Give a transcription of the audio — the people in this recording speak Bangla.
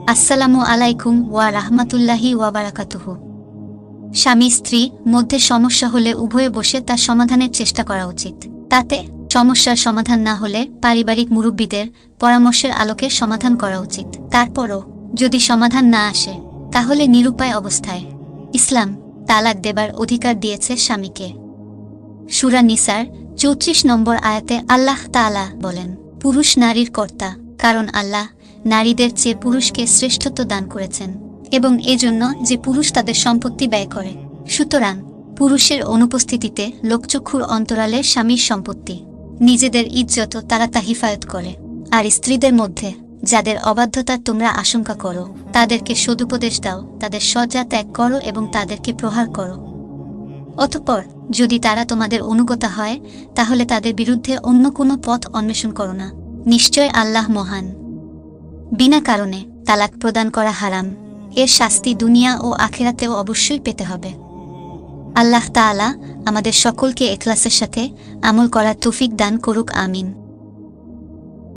আসসালামু আলাইকুম ওয়া রাহমাতুল্লাহি ওয়া বারাকাতুহু। স্বামী স্ত্রী মধ্যে সমস্যা হলে উভয়ে বসে তার সমাধানের চেষ্টা করা উচিত। তাতে সমস্যার সমাধান না হলে পারিবারিক মুরব্বীদের পরামর্শের আলোকে সমাধান করা উচিত। তারপরও যদি সমাধান না আসে তাহলে নিরুপায় অবস্থায় ইসলাম তালাক দেবার অধিকার দিয়েছে স্বামীকে। সূরা নিসার ৩৪ নম্বর আয়াতে আল্লাহ তাআলা বলেন, পুরুষ নারীর কর্তা, কারণ আল্লাহ নারীদের চেয়ে পুরুষকে শ্রেষ্ঠত্ব দান করেছেন এবং এজন্য যে পুরুষ তাদের সম্পত্তি ব্যয় করে। সুতরাং পুরুষের অনুপস্থিতিতে লোকচক্ষুর অন্তরালে স্বামীর সম্পত্তি, নিজেদের ইজ্জত তারা তা হিফাজত করে। আর স্ত্রীদের মধ্যে যাদের অবাধ্যতার তোমরা আশঙ্কা করো তাদেরকে সদুপদেশ দাও, তাদের শয্যা ত্যাগ করো এবং তাদেরকে প্রহার করো। অতঃপর যদি তারা তোমাদের অনুগতা হয় তাহলে তাদের বিরুদ্ধে অন্য কোনো পথ অন্বেষণ করো না। নিশ্চয় আল্লাহ মহান। বিনা কারণে তালাক প্রদান করা হারাম, এর শাস্তি দুনিয়া ও আখিরাতেও অবশ্যই পেতে হবে। আল্লাহ তাআলা আমাদের সকলকে ইখলাসের সাথে আমল করার তৌফিক দান করুক, আমিন।